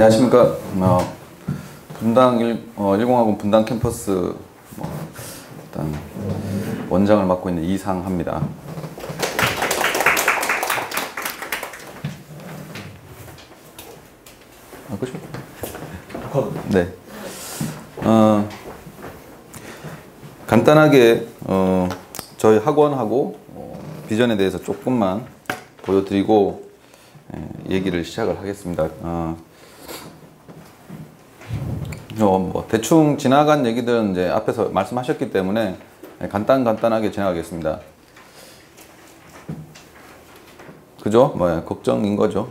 안녕하십니까. 분당 10학원 분당 캠퍼스 일단 원장을 맡고 있는 이상합니다. 그죠? 네. 간단하게 저희 학원하고 비전에 대해서 조금만 보여드리고 얘기를 시작을 하겠습니다. 뭐 대충 지나간 얘기들은 이제 앞에서 말씀하셨기 때문에 간단하게 지나가겠습니다. 그죠? 뭐 걱정인 거죠.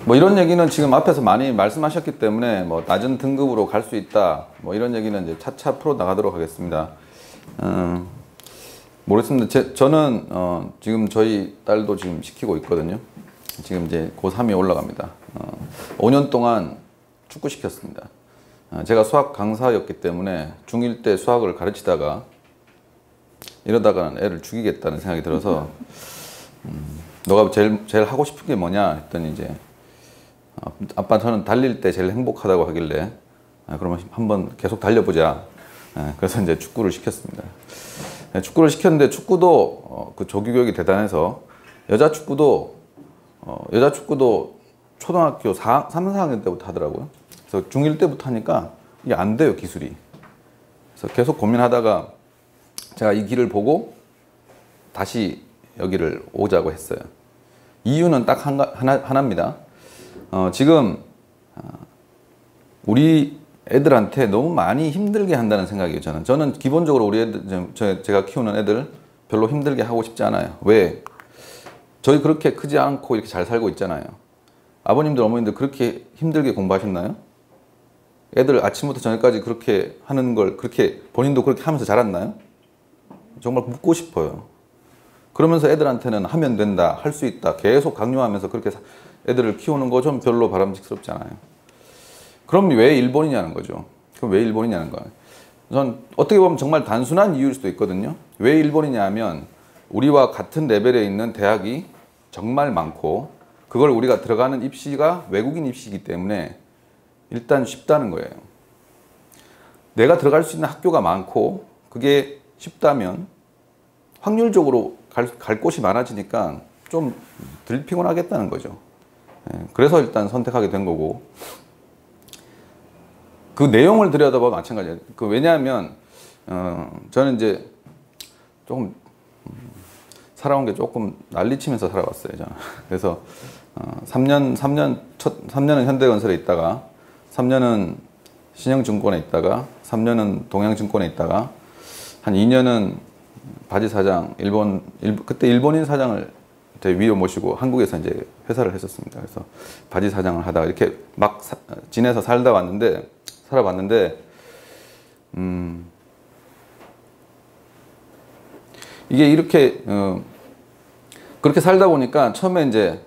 뭐 이런 얘기는 지금 앞에서 많이 말씀하셨기 때문에 뭐 낮은 등급으로 갈 수 있다. 뭐 이런 얘기는 이제 차차 풀어 나가도록 하겠습니다. 모르겠습니다. 저는 지금 저희 딸도 지금 시키고 있거든요. 지금 이제 고3이 올라갑니다. 5년 동안 축구 시켰습니다. 제가 수학 강사였기 때문에 중1 때 수학을 가르치다가 이러다가는 애를 죽이겠다는 생각이 들어서 너가 제일 하고 싶은 게 뭐냐 했더니 이제 아빠 저는 달릴 때 제일 행복하다고 하길래 그러면 한번 계속 달려보자. 그래서 이제 축구를 시켰습니다. 축구를 시켰는데 축구도 그 조기교육이 대단해서 여자 축구도 초등학교 3, 4학년 때부터 하더라고요. 그래서 중1 때부터 하니까 이게 안 돼요, 기술이. 그래서 계속 고민하다가 제가 이 길을 보고 다시 여기를 오자고 했어요. 이유는 딱 하나입니다. 지금 우리 애들한테 너무 많이 힘들게 한다는 생각이에요. 저는 기본적으로 우리 애들, 제가 키우는 애들 별로 힘들게 하고 싶지 않아요. 왜? 저희 그렇게 크지 않고 이렇게 잘 살고 있잖아요. 아버님들, 어머님들 그렇게 힘들게 공부하셨나요? 애들 아침부터 저녁까지 그렇게 하는 걸 그렇게 본인도 그렇게 하면서 자랐나요? 정말 묻고 싶어요. 그러면서 애들한테는 하면 된다, 할 수 있다 계속 강요하면서 그렇게 애들을 키우는 거 좀 별로 바람직스럽지 않아요. 그럼 왜 일본이냐는 거죠. 그럼 왜 일본이냐는 거예요. 전 어떻게 보면 정말 단순한 이유일 수도 있거든요. 왜 일본이냐 하면 우리와 같은 레벨에 있는 대학이 정말 많고 그걸 우리가 들어가는 입시가 외국인 입시이기 때문에 일단 쉽다는 거예요. 내가 들어갈 수 있는 학교가 많고 그게 쉽다면 확률적으로 갈 곳이 많아지니까 좀 덜 피곤하겠다는 거죠. 그래서 일단 선택하게 된 거고 그 내용을 들여다보면 마찬가지예요. 왜냐하면 저는 이제 조금 살아온 게 조금 난리치면서 살아왔어요. 저는. 그래서 3년은 현대건설에 있다가 3년은 신영증권에 있다가 3년은 동양증권에 있다가 한 2년은 바지 사장, 그때 일본인 사장을 위로 모시고 한국에서 이제 회사를 했었습니다. 그래서 바지 사장을 하다가 이렇게 막 지내서 살아봤는데 이게 이렇게 그렇게 살다 보니까 처음에 이제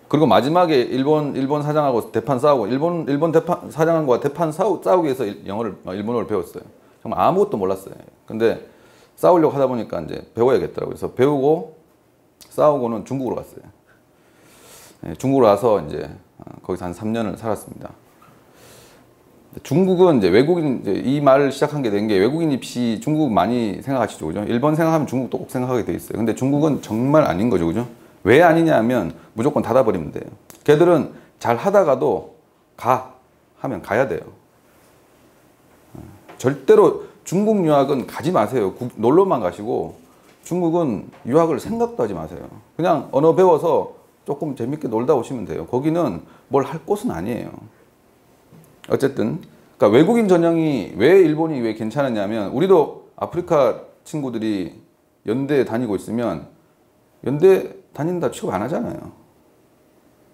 그리고 마지막에 일본 사장하고 대판 싸우고 일본 대판 사장과 대판 싸우기 위해서 일본어를 배웠어요. 정말 아무것도 몰랐어요. 근데 싸우려고 하다 보니까 이제 배워야겠더라고요. 그래서 배우고 싸우고는 중국으로 갔어요. 중국으로 가서 이제 거기서 한 3년을 살았습니다. 중국은 이제 외국인, 이 말을 시작한 게 된 게 외국인 입시 중국 많이 생각하시죠, 그죠? 일본 생각하면 중국도 꼭 생각하게 돼 있어요. 근데 중국은 정말 아닌 거죠, 그죠? 왜 아니냐 하면 무조건 닫아버리면 돼요. 걔들은 잘 하다가도 하면 가야 돼요. 절대로 중국 유학은 가지 마세요. 놀러만 가시고 중국은 유학을 생각도 하지 마세요. 그냥 언어 배워서 조금 재밌게 놀다 오시면 돼요. 거기는 뭘 할 곳은 아니에요. 어쨌든 그러니까 외국인 전형이 왜 일본이 왜 괜찮았냐면 우리도 아프리카 친구들이 연대에 다니고 있으면 연대 다닌다 취급 안 하잖아요.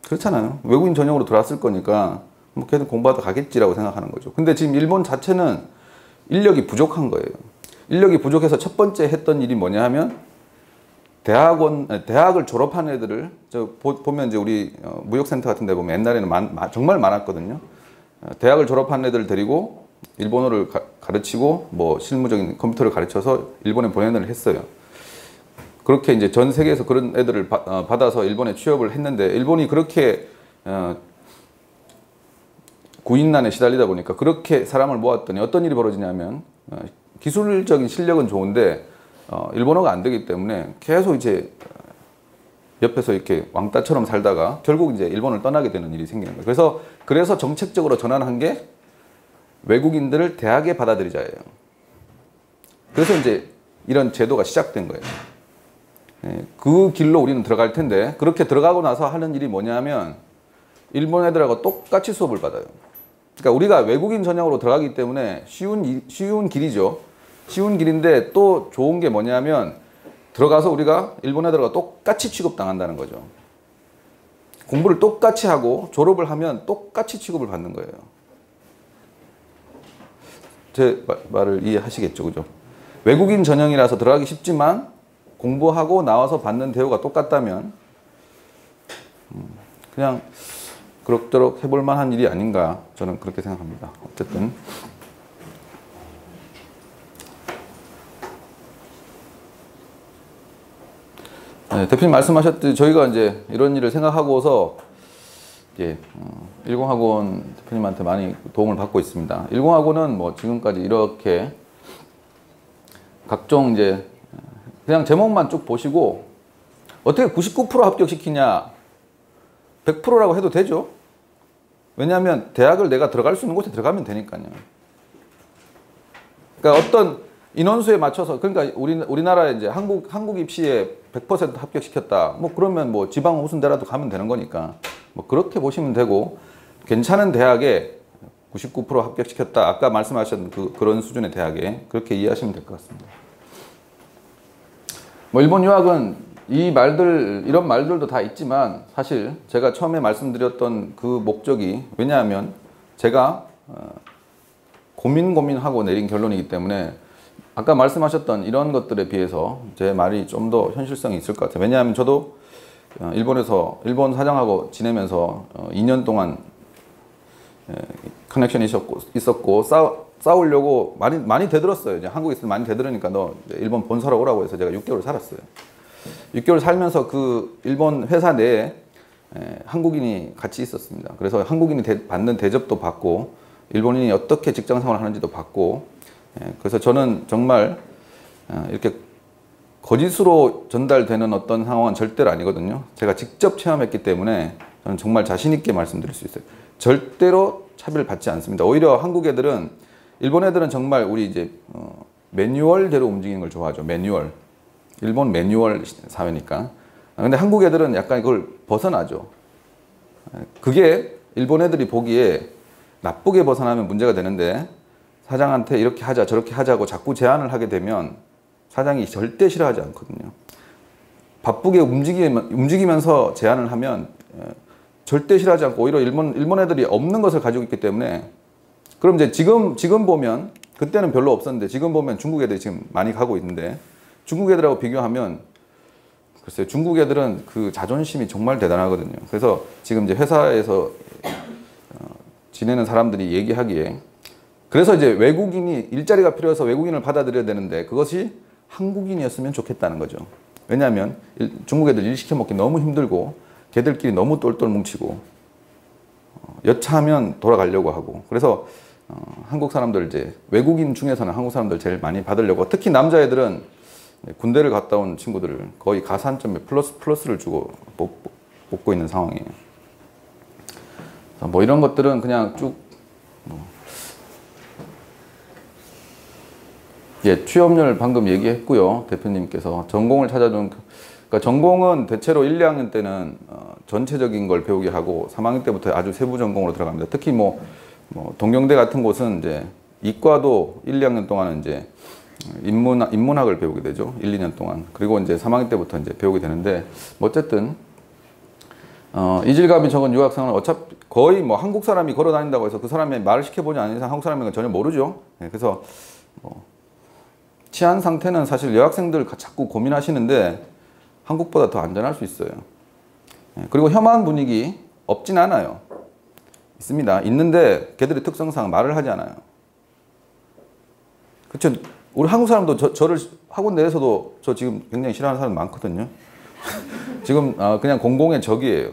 그렇잖아요. 외국인 전형으로 들어왔을 거니까 뭐 걔는 공부하다 가겠지라고 생각하는 거죠. 근데 지금 일본 자체는 인력이 부족한 거예요. 인력이 부족해서 첫 번째 했던 일이 뭐냐 하면 대학을 졸업한 애들을 보면 이제 우리 무역센터 같은 데 보면 옛날에는 정말 많았거든요. 대학을 졸업한 애들 데리고 일본어를 가르치고 뭐 실무적인 컴퓨터를 가르쳐서 일본에 보내는 일을 했어요. 그렇게 이제 전 세계에서 그런 애들을 받아서 일본에 취업을 했는데 일본이 그렇게 구인난에 시달리다 보니까 그렇게 사람을 모았더니 어떤 일이 벌어지냐면 기술적인 실력은 좋은데 일본어가 안 되기 때문에 계속 이제 옆에서 이렇게 왕따처럼 살다가 결국 이제 일본을 떠나게 되는 일이 생기는 거예요. 그래서 정책적으로 전환한 게 외국인들을 대학에 받아들이자예요. 그래서 이제 이런 제도가 시작된 거예요. 그 길로 우리는 들어갈 텐데 그렇게 들어가고 나서 하는 일이 뭐냐면 일본 애들하고 똑같이 수업을 받아요. 그러니까 우리가 외국인 전형으로 들어가기 때문에 쉬운 길이죠. 쉬운 길인데 또 좋은 게 뭐냐면 들어가서 우리가 일본 애들과 똑같이 취급당한다는 거죠. 공부를 똑같이 하고 졸업을 하면 똑같이 취급을 받는 거예요. 제 말을 이해하시겠죠, 그죠? 외국인 전형이라서 들어가기 쉽지만 공부하고 나와서 받는 대우가 똑같다면 그냥 그럭저럭 해볼 만한 일이 아닌가 저는 그렇게 생각합니다. 어쨌든 네, 대표님 말씀하셨듯이 저희가 이제 이런 일을 생각하고서 이제 10학원 대표님한테 많이 도움을 받고 있습니다. 10학원은 뭐 지금까지 이렇게 각종 이제 그냥 제목만 쭉 보시고 어떻게 99% 합격시키냐 100%라고 해도 되죠. 왜냐하면 대학을 내가 들어갈 수 있는 곳에 들어가면 되니까요. 그러니까 어떤 인원수에 맞춰서 그러니까 우리나라에 이제 한국 입시에 100% 합격시켰다. 뭐 그러면 뭐 지방 우수대라도 가면 되는 거니까 뭐 그렇게 보시면 되고 괜찮은 대학에 99% 합격시켰다. 아까 말씀하셨던 그런 수준의 대학에 그렇게 이해하시면 될 것 같습니다. 뭐 일본 유학은 이런 말들도 다 있지만 사실 제가 처음에 말씀드렸던 그 목적이 왜냐하면 제가 고민하고 내린 결론이기 때문에 아까 말씀하셨던 이런 것들에 비해서 제 말이 좀 더 현실성이 있을 것 같아요. 왜냐하면 저도 일본 사장하고 지내면서 2년 동안 커넥션이 있었고 싸우려고 많이 대들었어요. 이제 한국에 있으면 많이 대들으니까 너 일본 본사로 오라고 해서 제가 6개월 살았어요. 6개월 살면서 그 일본 회사 내에 한국인이 같이 있었습니다. 그래서 한국인이 받는 대접도 받고 일본인이 어떻게 직장 생활을 하는지도 받고 그래서 저는 정말 이렇게 거짓으로 전달되는 어떤 상황은 절대로 아니거든요. 제가 직접 체험했기 때문에 저는 정말 자신 있게 말씀드릴 수 있어요. 절대로 차별받지 않습니다. 오히려 한국 애들은 일본 애들은 정말 우리 이제 매뉴얼대로 움직이는 걸 좋아하죠. 매뉴얼. 일본 매뉴얼 사회니까. 근데 한국 애들은 약간 이걸 벗어나죠. 그게 일본 애들이 보기에 나쁘게 벗어나면 문제가 되는데 사장한테 이렇게 하자 저렇게 하자고 자꾸 제안을 하게 되면 사장이 절대 싫어하지 않거든요. 바쁘게 움직이면서 제안을 하면 절대 싫어하지 않고 오히려 일본 애들이 없는 것을 가지고 있기 때문에 그럼 이제 지금 보면 그때는 별로 없었는데 지금 보면 중국 애들이 지금 많이 가고 있는데 중국 애들하고 비교하면 글쎄요, 중국 애들은 그 자존심이 정말 대단하거든요. 그래서 지금 이제 회사에서 지내는 사람들이 얘기하기에 그래서 이제 외국인이 일자리가 필요해서 외국인을 받아들여야 되는데 그것이 한국인이었으면 좋겠다는 거죠. 왜냐하면 중국 애들 일 시켜 먹기 너무 힘들고 걔들끼리 너무 똘똘 뭉치고 여차하면 돌아가려고 하고 그래서 한국 사람들 이제 외국인 중에서는 한국 사람들 제일 많이 받으려고 특히 남자애들은 군대를 갔다 온 친구들을 거의 가산점에 플러스를 주고 뽑고 있는 상황이에요. 뭐 이런 것들은 그냥 쭉 취업률 방금 얘기했고요. 대표님께서 전공을 찾아준 그러니까 전공은 대체로 1, 2학년 때는 전체적인 걸 배우게 하고 3학년 때부터 아주 세부 전공으로 들어갑니다. 특히 뭐 동경대 같은 곳은 이제 이과도 1, 2학년 동안은 이제 인문학을 배우게 되죠. 1, 2년 동안. 그리고 이제 3학년 때부터 이제 배우게 되는데 뭐 어쨌든 이질감이 적은 유학생은 어차피 거의 뭐 한국 사람이 걸어 다닌다고 해서 그 사람의 말을 시켜보지 않은 이상 한국 사람인 건 전혀 모르죠. 그래서 뭐 치안 상태는 사실 여학생들 자꾸 고민하시는데 한국보다 더 안전할 수 있어요. 그리고 혐한 분위기 없진 않아요. 있습니다. 있는데 걔들의 특성상 말을 하지 않아요. 그렇죠. 우리 한국 사람도 저를 학원 내에서도 저 지금 굉장히 싫어하는 사람 많거든요. 지금 그냥 공공의 적이에요.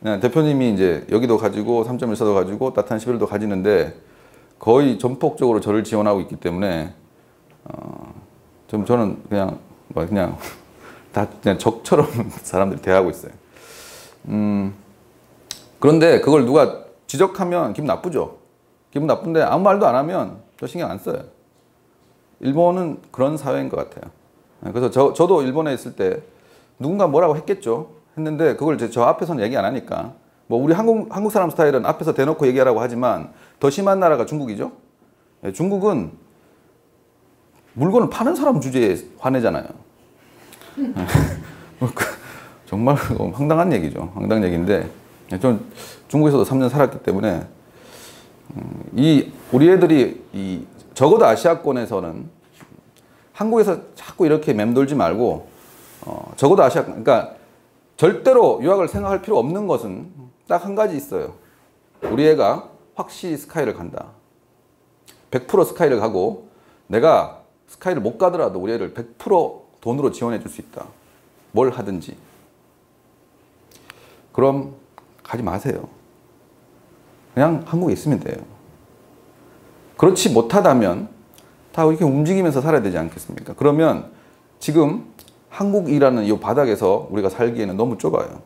그냥 대표님이 이제 여기도 가지고 3.14도 가지고 따뜻한 11도 가지는데 거의 전폭적으로 저를 지원하고 있기 때문에 저는 그냥 다 그냥 적처럼 사람들이 대하고 있어요. 그런데 그걸 누가 지적하면 기분 나쁘죠. 기분 나쁜데 아무 말도 안 하면 저 신경 안 써요. 일본은 그런 사회인 것 같아요. 그래서 저도 일본에 있을 때 누군가 뭐라고 했겠죠. 했는데 그걸 저 앞에서는 얘기 안 하니까 뭐 우리 한국 사람 스타일은 앞에서 대놓고 얘기하라고 하지만 더 심한 나라가 중국이죠. 중국은 물건을 파는 사람 주제에 화내잖아요. 정말 황당한 얘기죠. 황당한 얘기인데 저는 중국에서도 3년 살았기 때문에 우리 애들이 적어도 아시아권에서는 한국에서 자꾸 이렇게 맴돌지 말고 적어도 그러니까 절대로 유학을 생각할 필요 없는 것은 딱 한 가지 있어요. 우리 애가 확실히 스카이를 간다. 100% 스카이를 가고 내가 스카이를 못 가더라도 우리 애를 100% 돈으로 지원해 줄 수 있다. 뭘 하든지. 그럼 가지 마세요. 그냥 한국에 있으면 돼요. 그렇지 못하다면 다 이렇게 움직이면서 살아야 되지 않겠습니까? 그러면 지금 한국이라는 이 바닥에서 우리가 살기에는 너무 좁아요.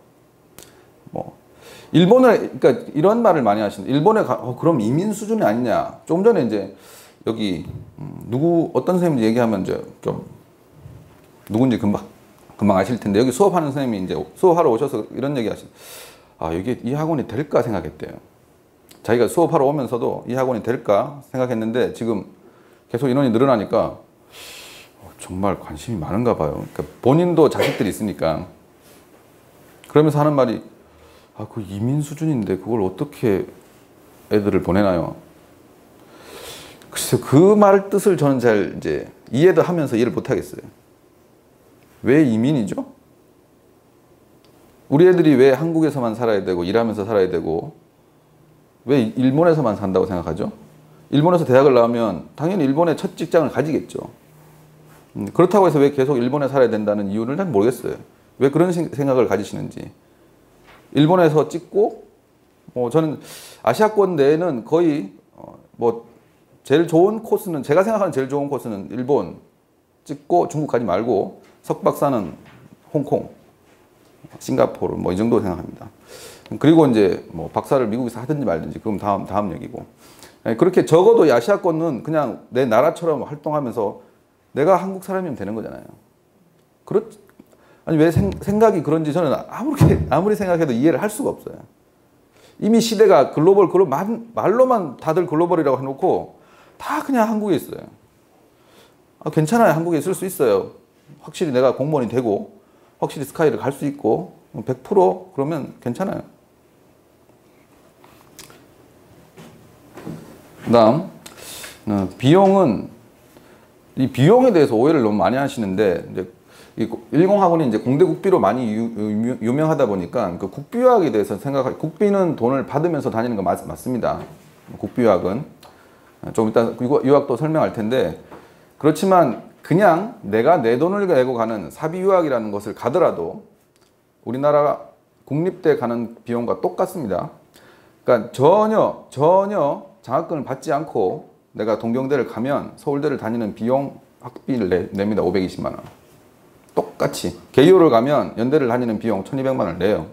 그러니까 이런 말을 많이 하시는데, 일본에 그럼 이민 수준이 아니냐. 조금 전에 이제 여기, 어떤 선생님 얘기하면 이제 좀, 누군지 금방 아실 텐데, 여기 수업하는 선생님이 이제 수업하러 오셔서 이런 얘기 하시는, 이게 이 학원이 될까 생각했대요. 자기가 수업하러 오면서도 이 학원이 될까 생각했는데, 지금 계속 인원이 늘어나니까, 정말 관심이 많은가 봐요. 그러니까 본인도 자식들이 있으니까. 그러면서 하는 말이, 그 이민 수준인데 그걸 어떻게 애들을 보내나요? 글쎄요, 그 말 뜻을 저는 잘 이제 이해도 하면서 이해를 못 하겠어요. 왜 이민이죠? 우리 애들이 왜 한국에서만 살아야 되고 일하면서 살아야 되고 왜 일본에서만 산다고 생각하죠? 일본에서 대학을 나오면 당연히 일본의 첫 직장을 가지겠죠. 그렇다고 해서 왜 계속 일본에 살아야 된다는 이유를 잘 모르겠어요. 왜 그런 생각을 가지시는지. 일본에서 찍고, 저는 아시아권 내에는 거의, 제일 좋은 코스는, 제가 생각하는 제일 좋은 코스는 일본 찍고 중국 가지 말고 석박사는 홍콩, 싱가포르, 이 정도 생각합니다. 그리고 이제 박사를 미국에서 하든지 말든지, 그럼 다음 얘기고. 그렇게 적어도 이 아시아권은 그냥 내 나라처럼 활동하면서 내가 한국 사람이면 되는 거잖아요. 아니 왜 생각이 그런지 저는 아무리 생각해도 이해를 할 수가 없어요. 이미 시대가 말로만 다들 글로벌이라고 해놓고 다 그냥 한국에 있어요. 괜찮아요. 한국에 있을 수 있어요. 확실히 내가 공무원이 되고 확실히 스카이를 갈 수 있고 100% 그러면 괜찮아요. 그다음 이 비용에 대해서 오해를 너무 많이 하시는데 이제 일공학원이 이제 공대 국비로 많이 유명하다 보니까 그 국비유학에 대해서 국비는 돈을 받으면서 다니는 거 맞습니다. 국비유학은 좀 이따 유학도 설명할 텐데 그렇지만 그냥 내가 내 돈을 내고 가는 사비유학이라는 것을 가더라도 우리나라 국립대 가는 비용과 똑같습니다. 그러니까 전혀 장학금을 받지 않고 내가 동경대를 가면 서울대를 다니는 비용 학비를 냅니다. 520만 원. 똑같이. 개요를 가면 연대를 다니는 비용 1200만 원을 내요.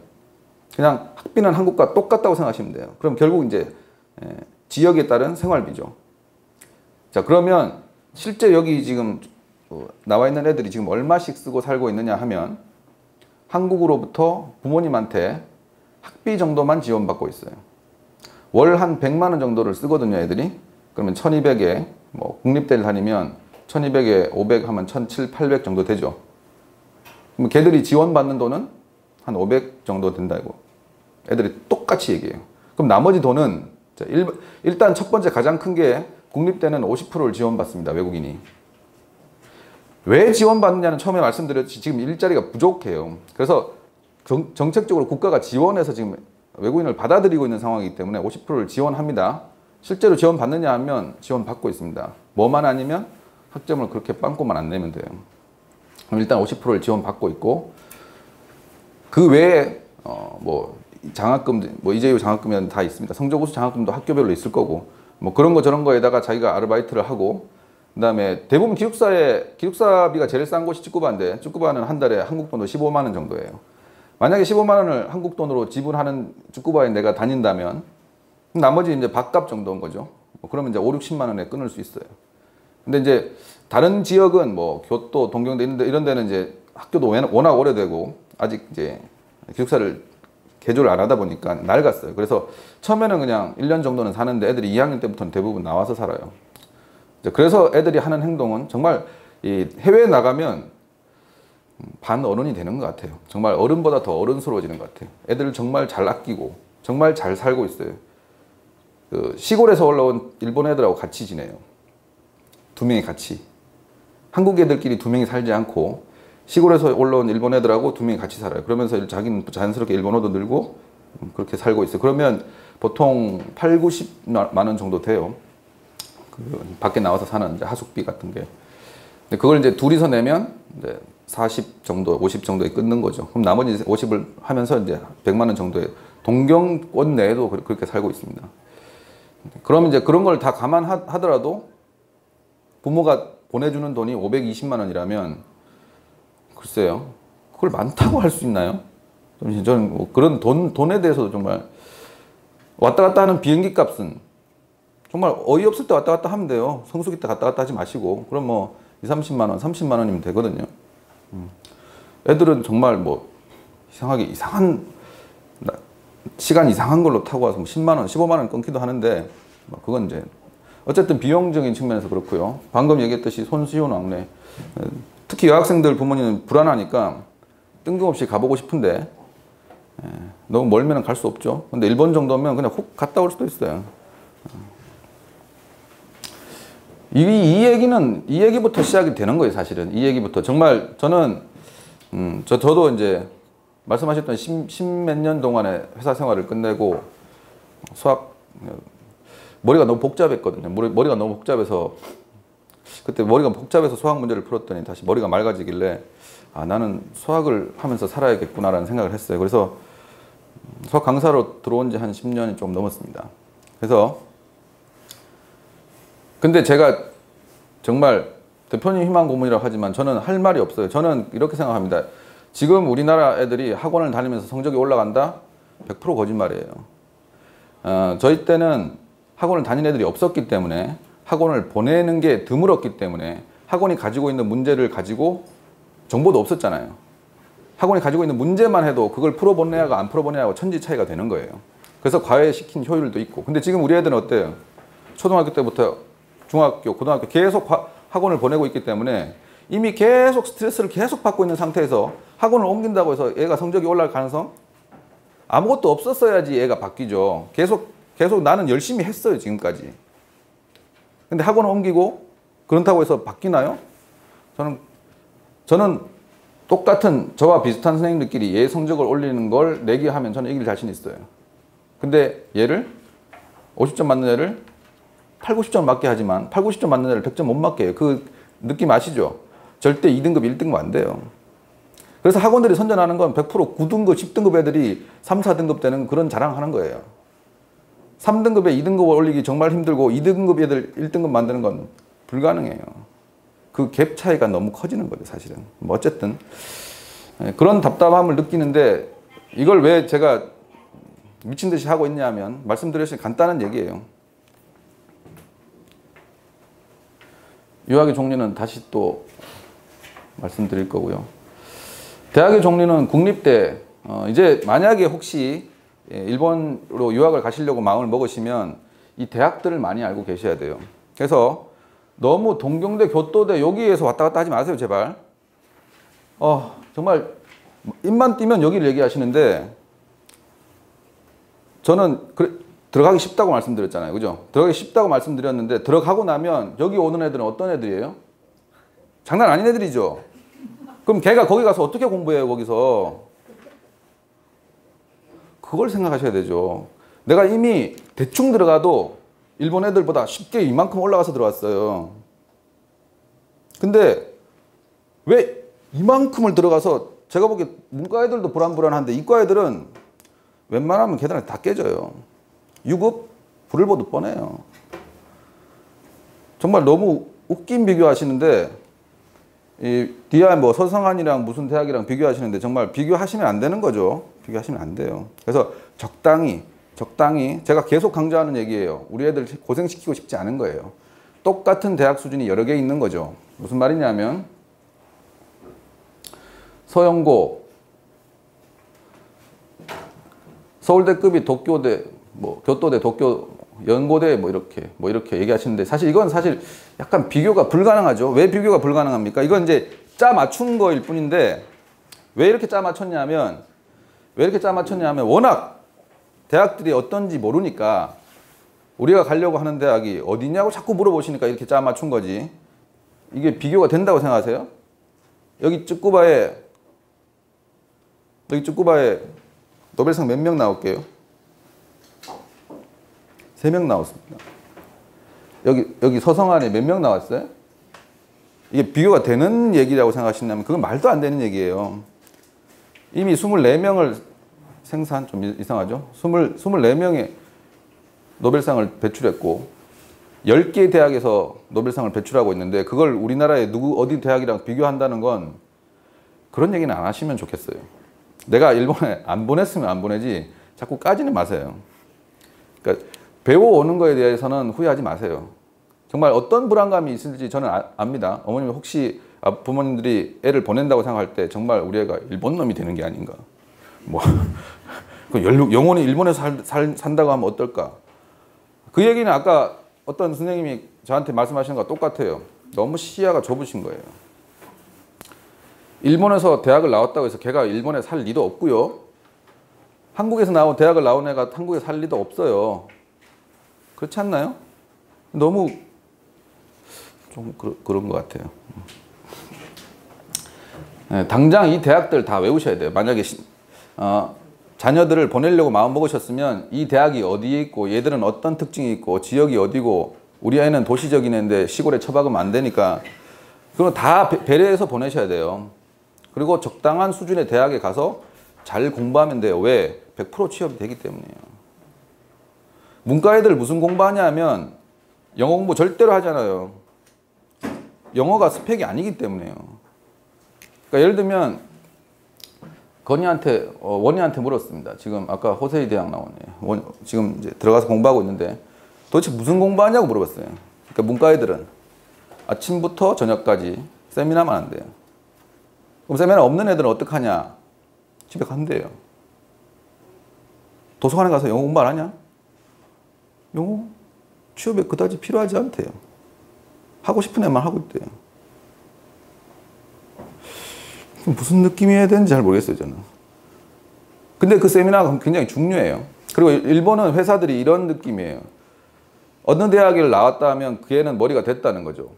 그냥 학비는 한국과 똑같다고 생각하시면 돼요. 그럼 결국 이제 지역에 따른 생활비죠. 자, 그러면 실제 여기 지금 나와 있는 애들이 지금 얼마씩 쓰고 살고 있느냐 하면 한국으로부터 부모님한테 학비 정도만 지원받고 있어요. 월 한 100만 원 정도를 쓰거든요, 애들이. 그러면 1200에 국립대를 다니면 1200에 500 하면 1700, 800 정도 되죠. 그럼 걔들이 지원받는 돈은 한 500 정도 된다고 애들이 똑같이 얘기해요. 그럼 나머지 돈은 일단 첫 번째 가장 큰 게 국립대는 50%를 지원받습니다. 외국인이. 왜 지원받느냐는 처음에 말씀드렸지 지금 일자리가 부족해요. 그래서 정책적으로 국가가 지원해서 지금 외국인을 받아들이고 있는 상황이기 때문에 50%를 지원합니다. 실제로 지원받느냐 하면 지원받고 있습니다. 뭐만 아니면 학점을 그렇게 빵꾸만 안 내면 돼요. 그럼 일단 50%를 지원받고 있고, 그 외에 뭐 장학금, 뭐 이재유 장학금이 다 있습니다. 성적 우수 장학금도 학교별로 있을 거고, 뭐 그런 거 저런 거에다가 자기가 아르바이트를 하고, 그다음에 대부분 기숙사비가 제일 싼 곳이 쭈꾸바인데, 쭈꾸바는 한 달에 한국 돈으로 15만 원 정도예요. 만약에 15만 원을 한국 돈으로 지불하는 쭈꾸바에 내가 다닌다면 나머지 이제 밥값 정도인 거죠. 그러면 이제 5, 60만 원에 끊을 수 있어요. 근데 이제 다른 지역은 뭐 교토, 동경대 이런 데는 이제 학교도 워낙 오래되고 아직 이제 기숙사를 개조를 안 하다 보니까 낡았어요. 그래서 처음에는 그냥 1년 정도는 사는데 애들이 2학년 때부터는 대부분 나와서 살아요. 그래서 애들이 하는 행동은 정말 이 해외에 나가면 반어른이 되는 것 같아요. 정말 어른보다 더 어른스러워지는 것 같아요. 애들을 정말 잘 아끼고 정말 잘 살고 있어요. 그 시골에서 올라온 일본 애들하고 같이 지내요. 두 명이 같이. 한국 애들끼리 두 명이 살지 않고 시골에서 올라온 일본 애들하고 두 명이 같이 살아요. 그러면서 자기는 자연스럽게 일본어도 늘고 그렇게 살고 있어요. 그러면 보통 8, 90만 원 정도 돼요. 그 밖에 나와서 사는 이제 하숙비 같은 게. 근데 그걸 이제 둘이서 내면 이제 40 정도, 50 정도에 끊는 거죠. 그럼 나머지 50을 하면서 이제 100만 원 정도에 동경권 내에도 그렇게 살고 있습니다. 그럼 이제 그런 걸 다 감안하더라도 부모가 보내주는 돈이 520만 원이라면 글쎄요, 그걸 많다고 할 수 있나요? 저는 뭐 그런 돈에 대해서도 정말 왔다 갔다 하는 비행기 값은 정말 어이없을 때 왔다 갔다 하면 돼요. 성수기 때 갔다 갔다 하지 마시고. 그럼 뭐 20, 30만 원, 30만 원이면 되거든요. 애들은 정말 뭐 이상한 시간 이상한 걸로 타고 와서 뭐 10만 원, 15만 원 끊기도 하는데 뭐 그건 이제 어쨌든 비용적인 측면에서 그렇고요. 방금 얘기했듯이 손수요 왕래. 특히 여학생들 부모님은 불안하니까 뜬금없이 가보고 싶은데 너무 멀면 갈 수 없죠. 근데 일본 정도면 그냥 훅 갔다 올 수도 있어요. 이 얘기부터 시작이 되는 거예요, 사실은. 이 얘기부터. 정말 저는, 저도 이제 말씀하셨던 10몇 년 동안의 회사 생활을 끝내고 수학, 머리가 너무 복잡했거든요. 머리가 너무 복잡해서, 그때 머리가 복잡해서 수학 문제를 풀었더니 다시 머리가 맑아지길래, 아, 나는 수학을 하면서 살아야겠구나라는 생각을 했어요. 그래서 수학 강사로 들어온 지 한 10년이 좀 넘었습니다. 그래서 근데 제가 정말 대표님 희망 고문이라고 하지만 저는 할 말이 없어요. 저는 이렇게 생각합니다. 지금 우리나라 애들이 학원을 다니면서 성적이 올라간다? 100% 거짓말이에요. 저희 때는 학원을 다닌 애들이 없었기 때문에 학원을 보내는 게 드물었기 때문에 학원이 가지고 있는 문제를 가지고 정보도 없었잖아요. 학원이 가지고 있는 문제만 해도 그걸 풀어보내야가 안 풀어보내야가 천지 차이가 되는 거예요. 그래서 과외시킨 효율도 있고. 근데 지금 우리 애들은 어때요? 초등학교 때부터 중학교, 고등학교 계속 학원을 보내고 있기 때문에 이미 계속 스트레스를 계속 받고 있는 상태에서 학원을 옮긴다고 해서 얘가 성적이 올라갈 가능성? 아무것도 없었어야지 얘가 바뀌죠. 계속 나는 열심히 했어요, 지금까지. 근데 학원을 옮기고 그렇다고 해서 바뀌나요? 저는 똑같은 저와 비슷한 선생님들끼리 얘 성적을 올리는 걸 내기하면 저는 이길 자신 있어요. 근데 얘를 50점 맞는 애를 8, 90점 맞게 하지만 8, 90점 맞는 애를 100점 못 맞게 해요. 그 느낌 아시죠? 절대 2등급, 1등급 안 돼요. 그래서 학원들이 선전하는 건 100% 9등급, 10등급 애들이 3, 4등급 되는 그런 자랑하는 거예요. 3등급에 2등급을 올리기 정말 힘들고 2등급 애들 1등급 만드는 건 불가능해요. 그 갭 차이가 너무 커지는 거죠, 사실은. 뭐 어쨌든 그런 답답함을 느끼는데 이걸 왜 제가 미친 듯이 하고 있냐면 말씀드렸을 간단한 얘기예요. 유학의 종류는 다시 또 말씀드릴 거고요. 대학의 종류는 국립대, 이제 만약에 혹시 일본으로 유학을 가시려고 마음을 먹으시면 이 대학들을 많이 알고 계셔야 돼요. 그래서 너무 동경대, 교토대 여기에서 왔다 갔다 하지 마세요, 제발. 정말 입만 띄면 여기를 얘기하시는데 저는 들어가기 쉽다고 말씀드렸잖아요. 그죠? 들어가기 쉽다고 말씀드렸는데 들어가고 나면 여기 오는 애들은 어떤 애들이에요? 장난 아닌 애들이죠. 그럼 걔가 거기 가서 어떻게 공부해요, 거기서? 그걸 생각하셔야 되죠. 내가 이미 대충 들어가도 일본 애들보다 쉽게 이만큼 올라가서 들어왔어요. 근데 왜 이만큼을 들어가서 제가 보기에 문과 애들도 불안불안한데 이과 애들은 웬만하면 계단에 다 깨져요. 유급 불을 보듯 뻔해요. 정말 너무 웃긴 비교하시는데 이 DI 뭐 서성한이랑 무슨 대학이랑 비교하시는데 정말 비교하시면 안 되는 거죠. 비교하시면 안 돼요. 그래서 적당히 제가 계속 강조하는 얘기예요. 우리 애들 고생시키고 싶지 않은 거예요. 똑같은 대학 수준이 여러 개 있는 거죠. 무슨 말이냐면 서영고 서울대급이 도쿄대 뭐 교토대 도쿄 연고대 뭐 이렇게 얘기하시는데 사실 이건 사실 약간 비교가 불가능하죠. 왜 비교가 불가능합니까? 이건 이제 짜 맞춘 거일 뿐인데 왜 이렇게 짜 맞췄냐면 워낙 대학들이 어떤지 모르니까 우리가 가려고 하는 대학이 어디냐고 자꾸 물어보시니까 이렇게 짜 맞춘 거지. 이게 비교가 된다고 생각하세요? 여기 쯔꾸바에 노벨상 몇 명 나올게요? 3명 나왔습니다. 여기 서성안에 몇 명 나왔어요? 이게 비교가 되는 얘기라고 생각하시냐면 그건 말도 안 되는 얘기예요. 이미 24명을 좀 이상하죠? 24명의 노벨상을 배출했고 10개 대학에서 노벨상을 배출하고 있는데 그걸 우리나라의 어디 대학이랑 비교한다는 건 그런 얘기는 안 하시면 좋겠어요. 내가 일본에 안 보냈으면 안 보내지 자꾸 까지는 마세요. 그러니까 배워오는 거에 대해서는 후회하지 마세요. 정말 어떤 불안감이 있을지 저는 압니다. 어머님 혹시 부모님들이 애를 보낸다고 생각할 때 정말 우리 애가 일본 놈이 되는 게 아닌가. 뭐 영원히 일본에서 산다고 하면 어떨까. 그 얘기는 아까 어떤 선생님이 저한테 말씀하시는 거와 똑같아요. 너무 시야가 좁으신 거예요. 일본에서 대학을 나왔다고 해서 걔가 일본에 살 리도 없고요. 한국에서 나온 대학을 나온 애가 한국에 살 리도 없어요. 그렇지 않나요? 너무 좀 그런 것 같아요. 네, 당장 이 대학들 다 외우셔야 돼요. 만약에 자녀들을 보내려고 마음 먹으셨으면 이 대학이 어디에 있고 얘들은 어떤 특징이 있고 지역이 어디고 우리 애는 도시적인 애인데 시골에 처박으면 안 되니까 그건 다 배려해서 보내셔야 돼요. 그리고 적당한 수준의 대학에 가서 잘 공부하면 돼요. 왜? 100% 취업이 되기 때문이에요. 문과 애들 무슨 공부하냐 하면 영어 공부 절대로 하잖아요. 영어가 스펙이 아니기 때문에요. 그러니까 예를 들면 원희한테 물었습니다. 지금 아까 호세이 대학 나오네. 지금 이제 들어가서 공부하고 있는데 도대체 무슨 공부하냐고 물어봤어요. 그러니까 문과 애들은 아침부터 저녁까지 세미나만 한대요. 그럼 세미나 없는 애들은 어떡하냐? 집에 간대요. 도서관에 가서 영어 공부 안 하냐? 영어 취업에 그다지 필요하지 않대요. 하고 싶은 애만 하고 있대요. 무슨 느낌이어야 되는지 잘 모르겠어요, 저는. 근데 그 세미나가 굉장히 중요해요. 그리고 일본은 회사들이 이런 느낌이에요. 어느 대학을 나왔다 하면 그 애는 머리가 됐다는 거죠.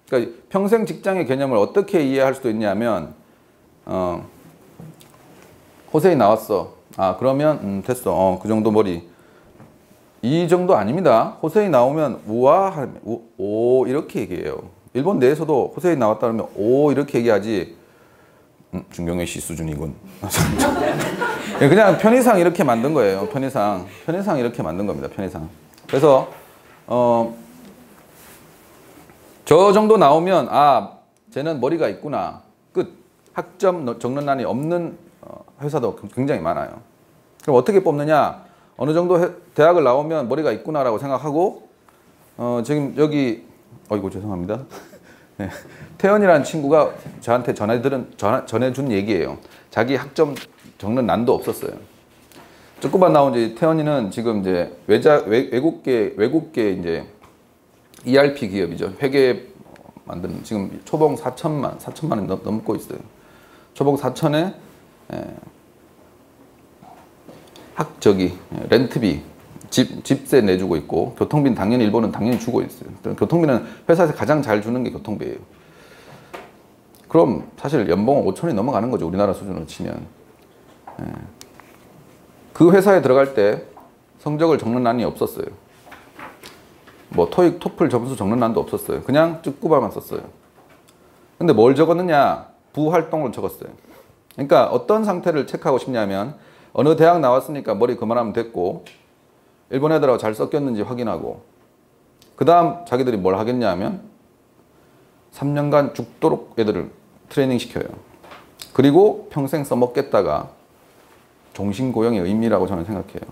그러니까 평생 직장의 개념을 어떻게 이해할 수도 있냐면 호세이 나왔어. 아 그러면 됐어. 그 정도 머리. 이 정도 아닙니다. 호세이 나오면 우와 오 이렇게 얘기해요. 일본 내에서도 호세이 나왔다 그러면 오 이렇게 얘기하지. 중경의 시 수준이군. 그냥 편의상 이렇게 만든 거예요. 편의상 이렇게 만든 겁니다. 편의상. 그래서 저 정도 나오면 아 쟤는 머리가 있구나. 끝. 학점 적는란이 없는 회사도 굉장히 많아요. 그럼 어떻게 뽑느냐? 어느 정도 대학을 나오면 머리가 있구나라고 생각하고 지금 여기 어이구 죄송합니다. 네. 태연이라는 친구가 저한테 전해준 얘기예요. 자기 학점 적는 난도 없었어요. 조금만 나온 이제 태연이는 지금 이제 외국계 이제 ERP 기업이죠. 회계 만드는 지금 초봉 4천만 원 넘고 있어요. 초봉 4천에 렌트비, 집세 내주고 있고 교통비는 당연히 일본은 당연히 주고 있어요. 교통비는 회사에서 가장 잘 주는 게 교통비예요. 그럼 사실 연봉은 5천이 넘어가는 거죠. 우리나라 수준으로 치면. 그 회사에 들어갈 때 성적을 적는 난이 없었어요. 뭐 토익, 토플 점수 적는 난도 없었어요. 그냥 쯔꾸바만 썼어요. 근데 뭘 적었느냐? 부활동을 적었어요. 그러니까 어떤 상태를 체크하고 싶냐면 어느 대학 나왔으니까 머리 그만하면 됐고 일본 애들하고 잘 섞였는지 확인하고 그 다음 자기들이 뭘 하겠냐 하면 3년간 죽도록 애들을 트레이닝 시켜요. 그리고 평생 써먹겠다가 종신고용의 의미라고 저는 생각해요.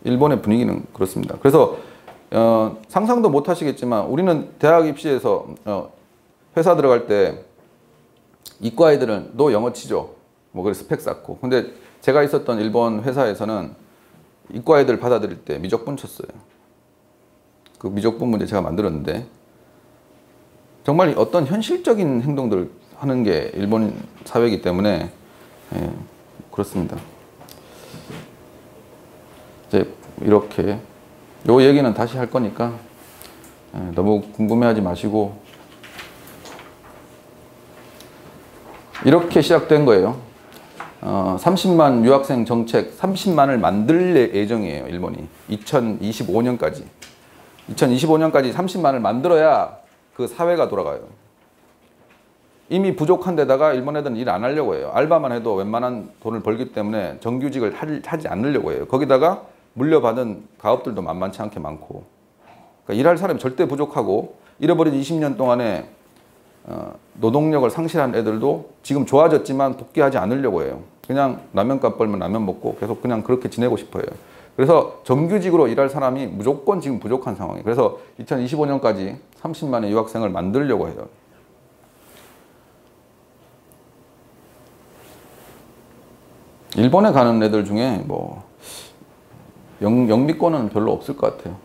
일본의 분위기는 그렇습니다. 그래서 상상도 못 하시겠지만 우리는 대학 입시에서 회사 들어갈 때 이과 애들은 너 영어 치죠. 뭐 그래 스펙 쌓고. 근데 제가 있었던 일본 회사에서는 이과 애들 받아들일 때 미적분 쳤어요. 그 미적분 문제 제가 만들었는데 정말 어떤 현실적인 행동들을 하는 게 일본 사회이기 때문에 그렇습니다. 이제 이렇게 요 얘기는 다시 할 거니까 너무 궁금해하지 마시고 이렇게 시작된 거예요. 30만 유학생 정책 30만을 만들 예정이에요. 일본이 2025년까지 30만을 만들어야 그 사회가 돌아가요. 이미 부족한 데다가 일본 애들은 일 안 하려고 해요. 알바만 해도 웬만한 돈을 벌기 때문에 정규직을 하지 않으려고 해요. 거기다가 물려받은 가업들도 만만치 않게 많고 그러니까 일할 사람이 절대 부족하고 잃어버린 20년 동안에 노동력을 상실한 애들도 지금 좋아졌지만 복귀하지 않으려고 해요. 그냥 라면값 벌면 라면 먹고 계속 그냥 그렇게 지내고 싶어요. 그래서 정규직으로 일할 사람이 무조건 지금 부족한 상황이에요. 그래서 2025년까지 30만의 유학생을 만들려고 해요. 일본에 가는 애들 중에 뭐 영미권은 별로 없을 것 같아요.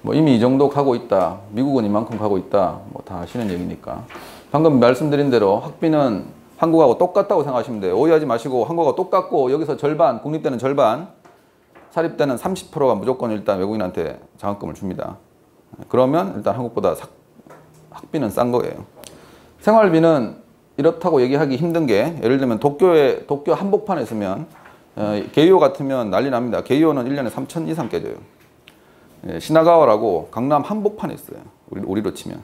뭐 이미 이 정도 가고 있다. 미국은 이만큼 가고 있다. 뭐 다 아시는 얘기니까. 방금 말씀드린 대로 학비는 한국하고 똑같다고 생각하시면 돼요. 오해하지 마시고 한국하고 똑같고 여기서 절반, 국립대는 절반, 사립대는 30%가 무조건 일단 외국인한테 장학금을 줍니다. 그러면 일단 한국보다 학비는 싼 거예요. 생활비는 이렇다고 얘기하기 힘든 게 예를 들면 도쿄 한복판에 있으면 게이오 같으면 난리 납니다. 게이오는 1년에 3천 이상 깨져요. 시나가와라고 강남 한복판에 있어요. 우리로 치면.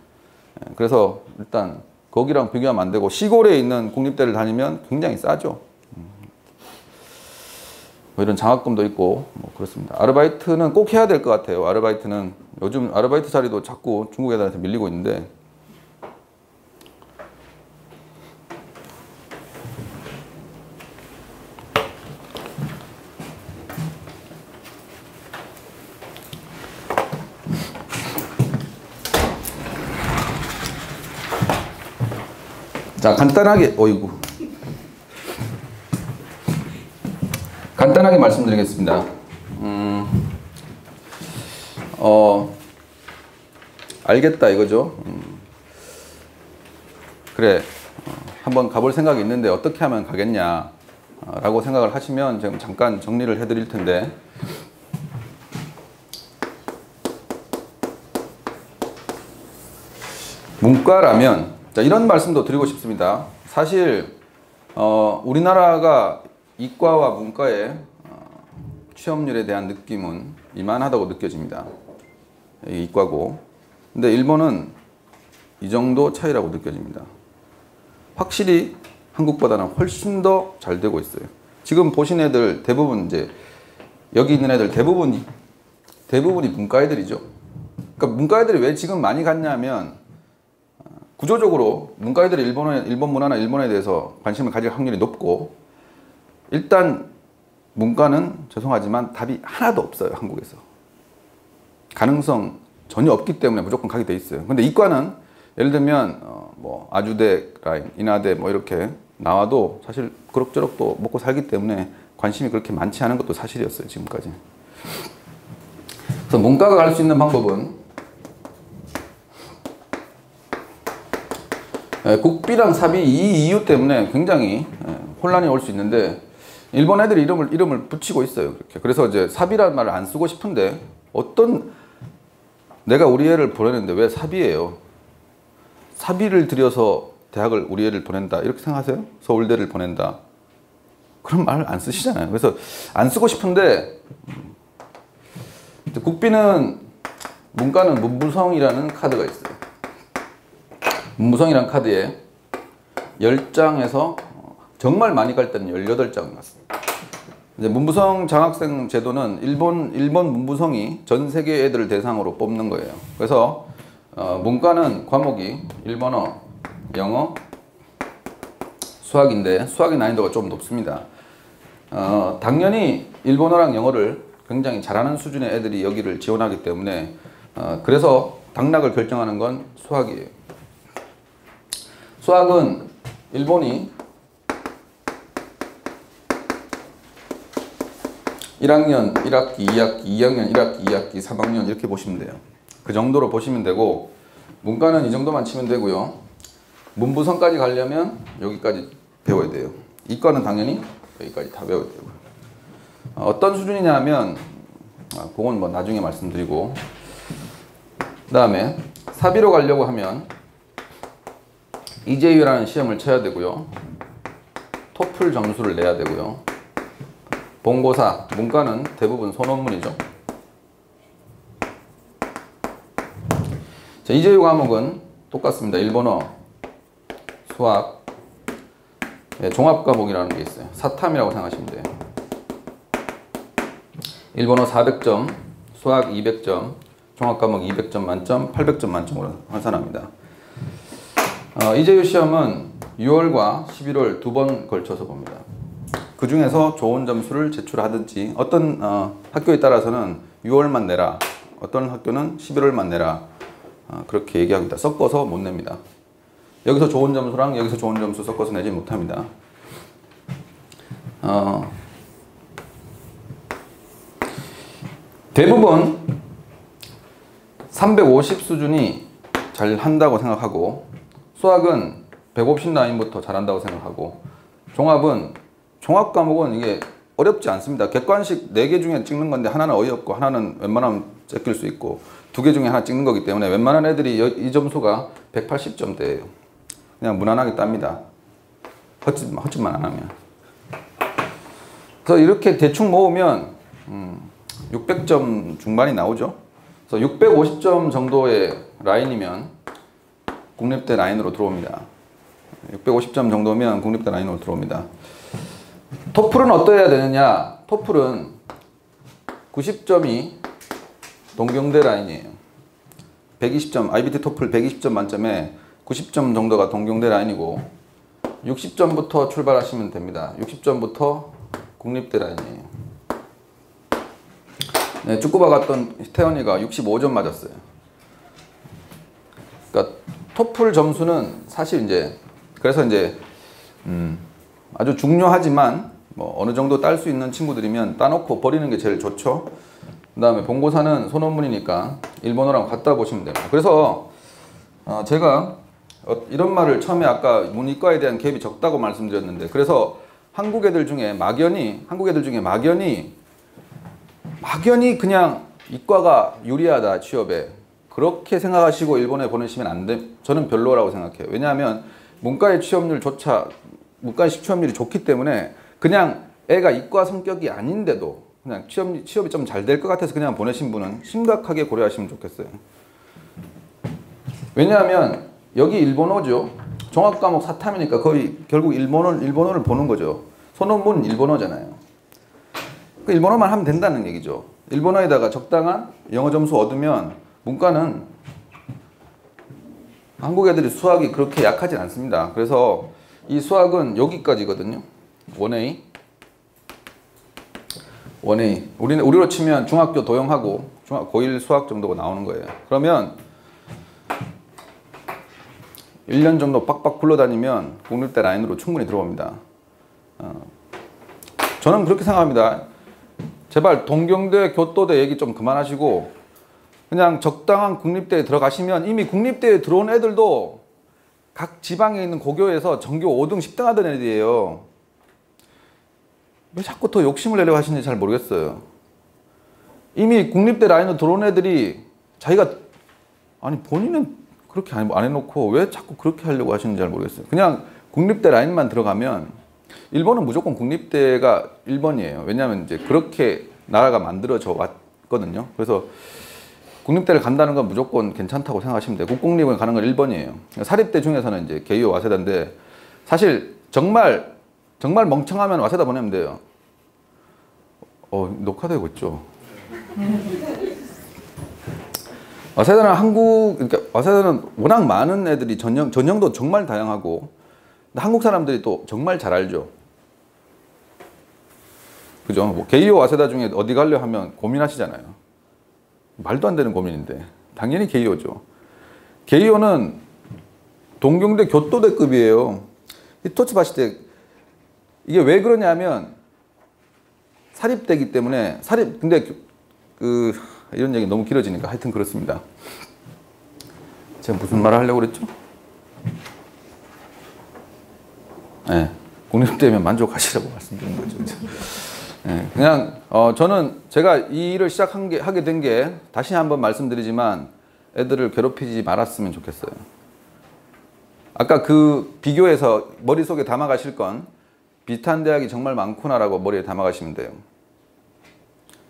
그래서 일단 거기랑 비교하면 안 되고 시골에 있는 국립대를 다니면 굉장히 싸죠. 뭐 이런 장학금도 있고 뭐 그렇습니다. 아르바이트는 꼭 해야 될 것 같아요. 아르바이트는 요즘 아르바이트 자리도 자꾸 중국 애들한테 밀리고 있는데 자, 간단하게 간단하게 말씀드리겠습니다. 알겠다 이거죠. 그래, 한번 가볼 생각이 있는데 어떻게 하면 가겠냐 라고 생각을 하시면 지금 잠깐 정리를 해드릴 텐데 문과라면 자, 이런 말씀도 드리고 싶습니다. 사실 우리나라가 이과와 문과의 취업률에 대한 느낌은 이만하다고 느껴집니다. 이과고. 근데 일본은 이 정도 차이라고 느껴집니다. 확실히 한국보다는 훨씬 더 잘 되고 있어요. 지금 보신 애들 대부분 이제 여기 있는 애들 대부분이 문과 애들이죠. 그러니까 문과 애들이 왜 지금 많이 갔냐면 구조적으로 문과 애들이 일본 문화나 일본에 대해서 관심을 가질 확률이 높고 일단 문과는 죄송하지만 답이 하나도 없어요. 한국에서. 가능성 전혀 없기 때문에 무조건 가게 돼 있어요. 근데 이과는 예를 들면 뭐 아주대, 라인, 인하대 뭐 이렇게 나와도 사실 그럭저럭 또 먹고 살기 때문에 관심이 그렇게 많지 않은 것도 사실이었어요. 지금까지. 그래서 문과가 갈 수 있는 방법은 국비랑 사비 이 이유 때문에 굉장히 혼란이 올 수 있는데 일본 애들이 이름을 붙이고 있어요. 그렇게. 그래서 이제 사비라는 말을 안 쓰고 싶은데 내가 우리 애를 보내는데 왜 사비예요? 사비를 들여서 대학을 우리 애를 보낸다 이렇게 생각하세요? 서울대를 보낸다 그런 말을 안 쓰시잖아요. 그래서 안 쓰고 싶은데 국비는 문과는 문부성이라는 카드가 있어요. 문부성이란 카드에 10장에서 정말 많이 갈 때는 18장 났습니다. 이제 문부성 장학생 제도는 일본 문부성이 전 세계 애들을 대상으로 뽑는 거예요. 그래서 문과는 과목이 일본어, 영어, 수학인데 수학의 난이도가 좀 높습니다. 당연히 일본어랑 영어를 굉장히 잘하는 수준의 애들이 여기를 지원하기 때문에 그래서 당락을 결정하는 건 수학이에요. 수학은 일본이 1학년 1학기, 2학기, 2학년 1학기, 2학기, 3학년 이렇게 보시면 돼요. 그 정도로 보시면 되고 문과는 이 정도만 치면 되고요. 문부성까지 가려면 여기까지 배워야 돼요. 이과는 당연히 여기까지 다 배워야 되고요. 어떤 수준이냐 하면 그건 뭐 나중에 말씀드리고 그 다음에 사비로 가려고 하면 EJU라는 시험을 쳐야 되고요. 토플 점수를 내야 되고요. 본고사, 문과는 대부분 소논문이죠. 자, EJU 과목은 똑같습니다. 일본어, 수학, 종합 과목이라는 게 있어요. 사탐이라고 생각하시면 돼요. 일본어 400점, 수학 200점, 종합 과목 200점 만점, 800점 만점으로 환산합니다. EJU 시험은 6월과 11월 2번 걸쳐서 봅니다. 그 중에서 좋은 점수를 제출하든지 어떤 학교에 따라서는 6월만 내라, 어떤 학교는 11월만 내라 그렇게 얘기합니다. 섞어서 못 냅니다. 여기서 좋은 점수랑 여기서 좋은 점수 섞어서 내지 못합니다. 대부분 350 수준이 잘 한다고 생각하고 수학은 150 라인부터 잘한다고 생각하고 종합 과목은 이게 어렵지 않습니다. 객관식 4개 중에 찍는 건데 하나는 어이없고 하나는 웬만하면 제낄 수 있고 2개 중에 하나 찍는 거기 때문에 웬만한 애들이 이 점수가 180점대예요. 그냥 무난하게 땁니다. 헛짓만 안 하면. 그래서 이렇게 대충 모으면 600점 중반이 나오죠. 그래서 650점 정도의 라인이면 국립대 라인으로 들어옵니다. 650점 정도면 국립대 라인으로 들어옵니다. 토플은 어떠해야 되느냐? 토플은 90점이 동경대 라인이에요. 120점, IBT 토플 120점 만점에 90점 정도가 동경대 라인이고 60점부터 출발하시면 됩니다. 60점부터 국립대 라인이에요. 네, 축구바 갔던 태연이가 65점 맞았어요. 그러니까 토플 점수는 사실 그래서 아주 중요하지만 뭐 어느 정도 딸 수 있는 친구들이면 따놓고 버리는 게 제일 좋죠. 그 다음에 본고사는 소논문이니까 일본어랑 갖다 보시면 됩니다. 그래서 제가 이런 말을 처음에 아까 문이과에 대한 갭이 적다고 말씀드렸는데 그래서 한국 애들 중에 막연히 그냥 이과가 유리하다 취업에 그렇게 생각하시고 일본에 보내시면 안 돼. 저는 별로라고 생각해요. 왜냐하면 문과의 문과식 취업률이 좋기 때문에 그냥 애가 이과 성격이 아닌데도 그냥 취업이 좀 잘 될 것 같아서 그냥 보내신 분은 심각하게 고려하시면 좋겠어요. 왜냐하면 여기 일본어죠. 종합과목 사탐이니까 거의 결국 일본어를 보는 거죠. 소논문은 일본어잖아요. 그 일본어만 하면 된다는 얘기죠. 일본어에다가 적당한 영어 점수 얻으면 문과는 한국 애들이 수학이 그렇게 약하진 않습니다. 그래서 이 수학은 여기까지거든요. 1A. 우리로 치면 중학교 도형하고 고1 수학 정도가 나오는 거예요. 그러면 1년 정도 빡빡 굴러다니면 국립대 라인으로 충분히 들어옵니다. 저는 그렇게 생각합니다. 제발 동경대, 교토대 얘기 좀 그만하시고 그냥 적당한 국립대에 들어가시면 이미 국립대에 들어온 애들도 각 지방에 있는 고교에서 전교 5등, 10등 하던 애들이에요. 왜 자꾸 더 욕심을 내려고 하시는지 잘 모르겠어요. 이미 국립대 라인으로 들어온 애들이 본인은 그렇게 안 해놓고 왜 자꾸 그렇게 하려고 하시는지 잘 모르겠어요. 그냥 국립대 라인만 들어가면 일본은 무조건 국립대가 1번이에요. 왜냐하면 그렇게 나라가 만들어져 왔거든요. 그래서 국립대를 간다는 건 무조건 괜찮다고 생각하시면 돼요. 국공립을 가는 건 1번이에요. 사립대 중에서는 이제 개요 와세다인데 사실 정말 멍청하면 와세다 보내면 돼요. 녹화되고 있죠. 그러니까 와세다는 워낙 많은 애들이 전형도 정말 다양하고 한국 사람들이 또 정말 잘 알죠. 그죠? 뭐 개요 와세다 중에 어디 가려 하면 고민하시잖아요. 말도 안 되는 고민인데 당연히 개요죠. 개요는 동경대 교토대급이에요. 이 토치 봤을 때 이게 왜 그러냐면 사립대기 때문에 근데 이런 얘기 너무 길어지니까 하여튼 그렇습니다. 제가 무슨 말을 하려고 그랬죠? 네, 국립대면 만족하시라고 말씀드린 거죠. 네, 그냥 저는 제가 이 일을 하게 된 게 다시 한번 말씀드리지만 애들을 괴롭히지 말았으면 좋겠어요. 아까 그 비교해서 머릿속에 담아가실 건 비슷한 대학이 정말 많구나라고 머리에 담아가시면 돼요.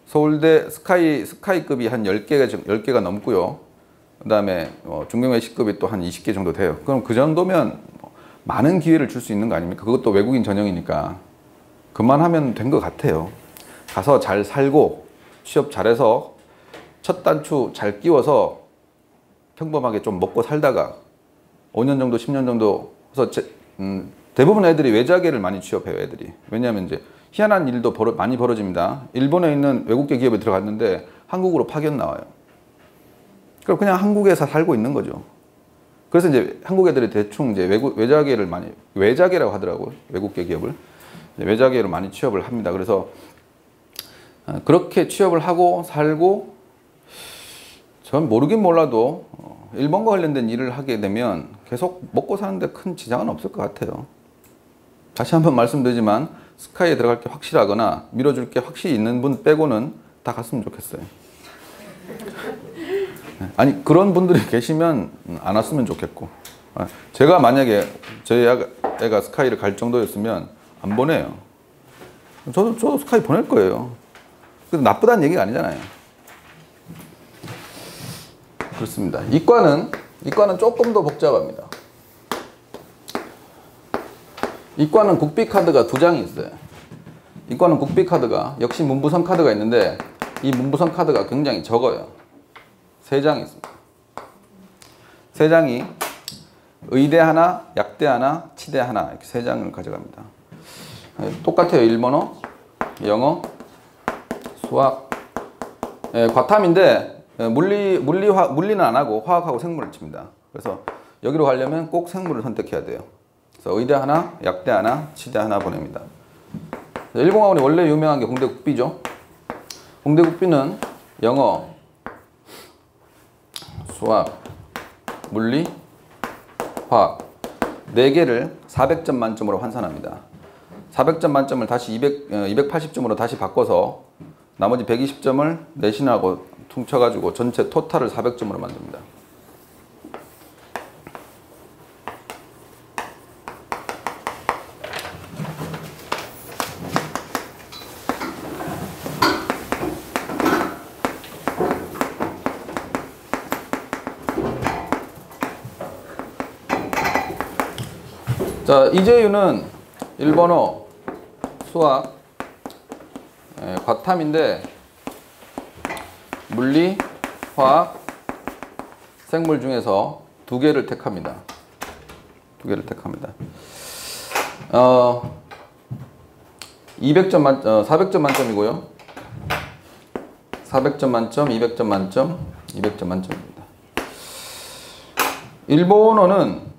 서울대 스카이급이 한 10개가 넘고요. 그 다음에 중경외식급이 또 한 20개 정도 돼요. 그럼 그 정도면 많은 기회를 줄 수 있는 거 아닙니까? 그것도 외국인 전형이니까. 그만하면 된 것 같아요. 가서 잘 살고 취업 잘해서 첫 단추 잘 끼워서 평범하게 좀 먹고 살다가 5년 정도 10년 정도 해서 대부분 애들이 외자계를 많이 취업해요. 애들이. 왜냐하면 이제 희한한 일도 많이 벌어집니다. 일본에 있는 외국계 기업에 들어갔는데 한국으로 파견 나와요. 그럼 그냥 한국에서 살고 있는 거죠. 그래서 이제 한국 애들이 대충 이제 외자계라고 하더라고요. 외국계 기업을. 외자계로 많이 취업을 합니다. 그래서 그렇게 취업을 하고 살고 전 모르긴 몰라도 일본과 관련된 일을 하게 되면 계속 먹고 사는데 큰 지장은 없을 것 같아요. 다시 한번 말씀드리지만 스카이에 들어갈 게 확실하거나 밀어줄 게 확실히 있는 분 빼고는 다 갔으면 좋겠어요. 아니 그런 분들이 계시면 안 왔으면 좋겠고 제가 만약에 저희 애가 스카이를 갈 정도였으면 안 보내요. 저도 스카이 보낼 거예요. 나쁘다는 얘기가 아니잖아요. 그렇습니다. 이과는 조금 더 복잡합니다. 이과는 국비카드가 2장이 있어요. 이과는 국비카드가 역시 문부선 카드가 있는데 이 문부선 카드가 굉장히 적어요. 3장이 있습니다. 3장이 의대 하나, 약대 하나, 치대 하나 이렇게 3장을 가져갑니다. 똑같아요. 일본어, 영어, 수학, 과탐인데 물리는 안 하고 화학하고 생물을 칩니다. 그래서 여기로 가려면 꼭 생물을 선택해야 돼요. 그래서 의대 하나, 약대 하나, 치대 하나 보냅니다. 일본학원이 원래 유명한 게 공대국비죠. 공대국비는 영어, 수학, 물리, 화학 4개를 400점 만점으로 환산합니다. 400점 만점을 다시 280점으로 다시 바꿔서 나머지 120점을 내신하고 퉁쳐가지고 전체 토탈을 400점으로 만듭니다. 자, 이재유는 일본어, 수학, 과탐인데 물리, 화학, 생물 중에서 2개를 택합니다. 2개를 택합니다. 400점 만점이고요. 400점 만점, 200점 만점, 200점 만점입니다. 일본어는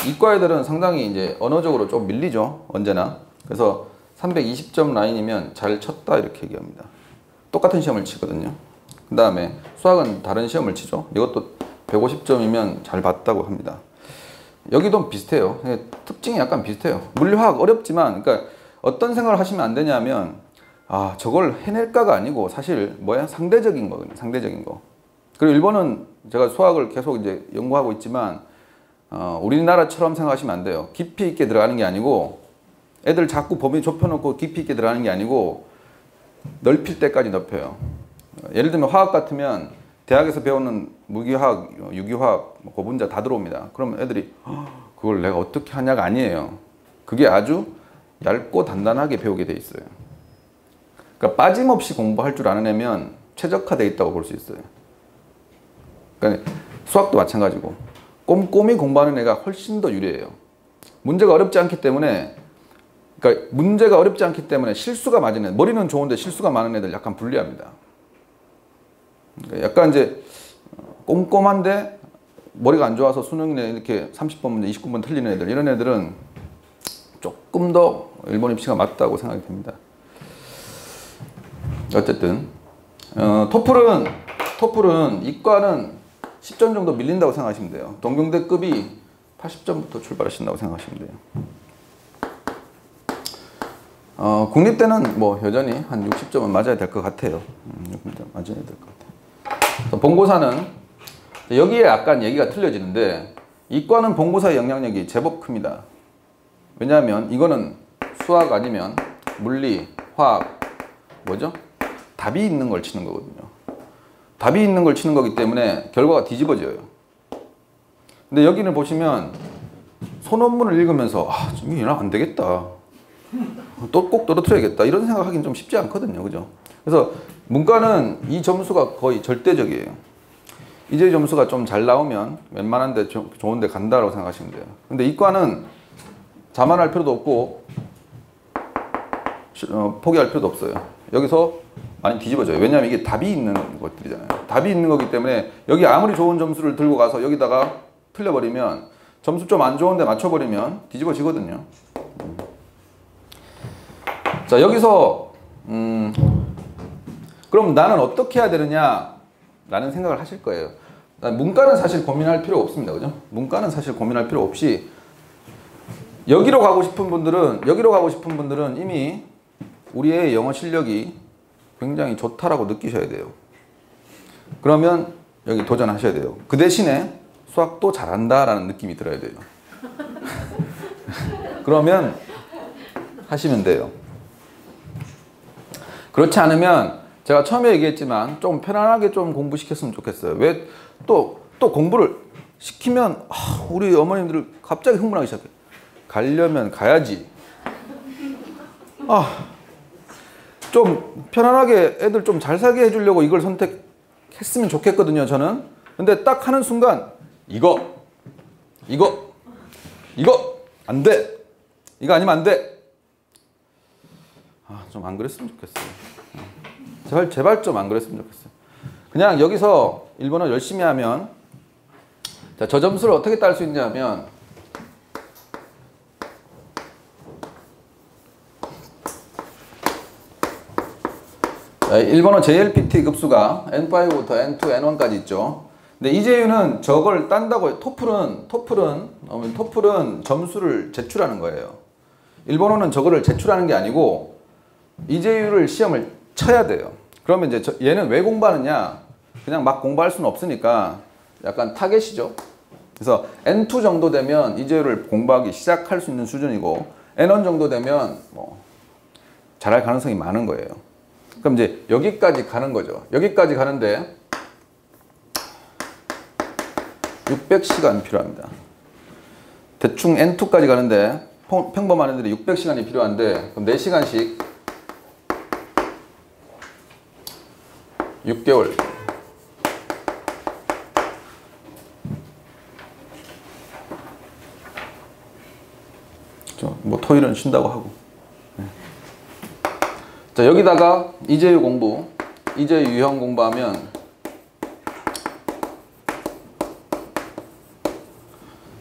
이과 애들은 상당히 이제 언어적으로 좀 밀리죠. 언제나. 그래서 320점 라인이면 잘 쳤다 이렇게 얘기합니다. 똑같은 시험을 치거든요. 그 다음에 수학은 다른 시험을 치죠. 이것도 150점이면 잘 봤다고 합니다. 여기도 비슷해요. 특징이 약간 비슷해요. 물리화학 어렵지만 그러니까 어떤 생각을 하시면 안 되냐면 저걸 해낼까가 아니고 사실 상대적인 거거든요. 상대적인 거. 그리고 일본은 제가 수학을 계속 이제 연구하고 있지만 우리나라처럼 생각하시면 안 돼요. 깊이 있게 들어가는 게 아니고 애들 자꾸 범위 좁혀놓고 깊이 있게 들어가는 게 아니고 넓힐 때까지 넓혀요. 예를 들면 화학 같으면 대학에서 배우는 무기화학, 유기화학, 고분자 다 들어옵니다. 그러면 애들이 그걸 내가 어떻게 하냐가 아니에요. 그게 아주 얇고 단단하게 배우게 돼 있어요. 그러니까 빠짐없이 공부할 줄 아는 애면 최적화되어 있다고 볼 수 있어요. 그러니까 수학도 마찬가지고 꼼꼼히 공부하는 애가 훨씬 더 유리해요. 문제가 어렵지 않기 때문에 실수가 맞은 애, 머리는 좋은데 실수가 많은 애들 약간 불리합니다. 약간 이제 꼼꼼한데 머리가 안 좋아서 수능에 이렇게 30번 문제, 29번 틀리는 애들, 이런 애들은 조금 더 일본 입시가 맞다고 생각이 듭니다. 어쨌든 토플은 이과는 10점 정도 밀린다고 생각하시면 돼요. 동경대급이 80점부터 출발하신다고 생각하시면 돼요. 국립대는 뭐 여전히 한 60점은 맞아야 될 것 같아요. 60점 맞아야 될 것 같아요. 본고사는 여기에 약간 얘기가 틀려지는데 이과는 본고사의 영향력이 제법 큽니다. 왜냐하면 이거는 수학 아니면 물리, 화학, 뭐죠? 답이 있는 걸 치는 거거든요. 답이 있는 걸 치는 거기 때문에 결과가 뒤집어져요. 근데 여기는 보시면 소논문을 읽으면서 이거 안 되겠다. 또 꼭 떨어뜨려야겠다. 이런 생각하기는 좀 쉽지 않거든요. 그죠? 그래서 문과는 이 점수가 거의 절대적이에요. 이제 점수가 좀 잘 나오면 웬만한데 좋은데 간다라고 생각하시면 돼요. 근데 이과는 자만할 필요도 없고 포기할 필요도 없어요. 여기서 많이 뒤집어져요. 왜냐하면 이게 답이 있는 것들이잖아요. 답이 있는 거기 때문에 여기 아무리 좋은 점수를 들고 가서 여기다가 틀려버리면 점수 좀 안 좋은데 맞춰버리면 뒤집어지거든요. 자, 여기서 그럼 나는 어떻게 해야 되느냐 라는 생각을 하실 거예요. 문과는 사실 고민할 필요 없습니다. 그죠? 문과는 사실 고민할 필요 없이 여기로 가고 싶은 분들은 이미 우리의 영어 실력이 굉장히 좋다라고 느끼셔야 돼요. 그러면 여기 도전하셔야 돼요. 그 대신에 수학도 잘한다라는 느낌이 들어야 돼요. 그러면 하시면 돼요. 그렇지 않으면 제가 처음에 얘기했지만 좀 편안하게 좀 공부시켰으면 좋겠어요. 왜 또 공부를 시키면 우리 어머님들 갑자기 흥분하기 시작해. 가려면 가야지. 좀 편안하게 애들 좀 잘 살게 해주려고 이걸 선택했으면 좋겠거든요, 저는. 근데 딱 하는 순간 이거 안 돼. 이거 아니면 안 돼. 좀 안 그랬으면 좋겠어요. 제발 좀 안 그랬으면 좋겠어요. 그냥 여기서 일본어 열심히 하면 자, 저 점수를 어떻게 딸 수 있냐면 일본어 JLPT 급수가 N5부터 N2, N1까지 있죠. 근데 이재유는 저걸 딴다고 토플은 점수를 제출하는 거예요. 일본어는 저거를 제출하는 게 아니고 이재유를 시험을 쳐야 돼요. 그러면 이제 얘는 왜 공부하느냐? 그냥 막 공부할 수는 없으니까 약간 타겟이죠. 그래서 N2 정도 되면 이재유를 공부하기 시작할 수 있는 수준이고 N1 정도 되면 뭐 잘할 가능성이 많은 거예요. 그럼 이제 여기까지 가는 거죠. 여기까지 가는데 600시간 필요합니다. 대충 N2까지 가는데 평범한 애들이 600시간이 필요한데 그럼 4시간씩 6개월 뭐 토요일은 쉰다고 하고. 자, 여기다가 이재유 공부, 이재유 유형 공부하면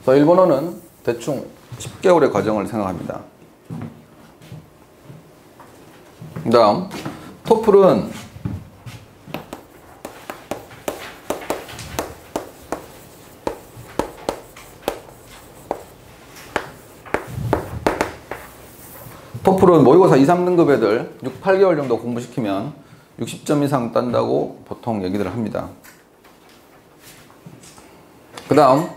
일본어는 대충 10개월의 과정을 생각합니다. 그 다음 토플은 모의고사 2, 3등급 애들 6, 8개월 정도 공부시키면 60점 이상 딴다고 보통 얘기들을 합니다. 그 다음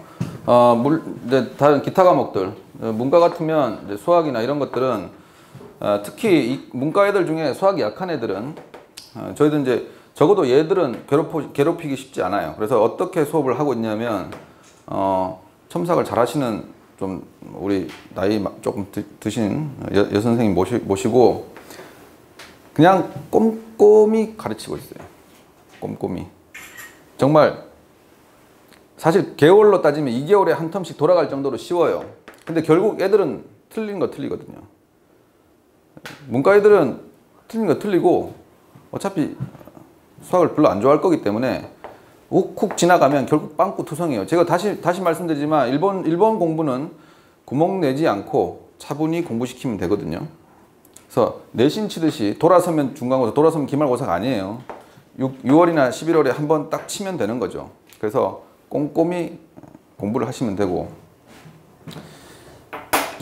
이제 다른 기타 과목들 문과 같으면 이제 수학이나 이런 저희도 적어도 얘들은 괴롭히기 쉽지 않아요. 그래서 어떻게 수업을 하고 있냐면 첨삭을 잘 하시는 좀 우리 나이 조금 드신 여선생님 모시고 그냥 꼼꼼히 가르치고 있어요. 꼼꼼히. 정말 사실 개월로 따지면 2개월에 한 텀씩 돌아갈 정도로 쉬워요. 근데 결국 애들은 틀린 거 틀리거든요. 문과 애들은 틀린 거 틀리고 어차피 수학을 별로 안 좋아할 거기 때문에 욱훅 지나가면 결국 빵꾸투성이에요. 제가 다시 말씀드리지만 일본 공부는 구멍 내지 않고 차분히 공부시키면 되거든요. 그래서 내신 치듯이 돌아서면 중간고사, 돌아서면 기말고사가 아니에요. 6월이나 11월에 한번 딱 치면 되는 거죠. 그래서 꼼꼼히 공부를 하시면 되고,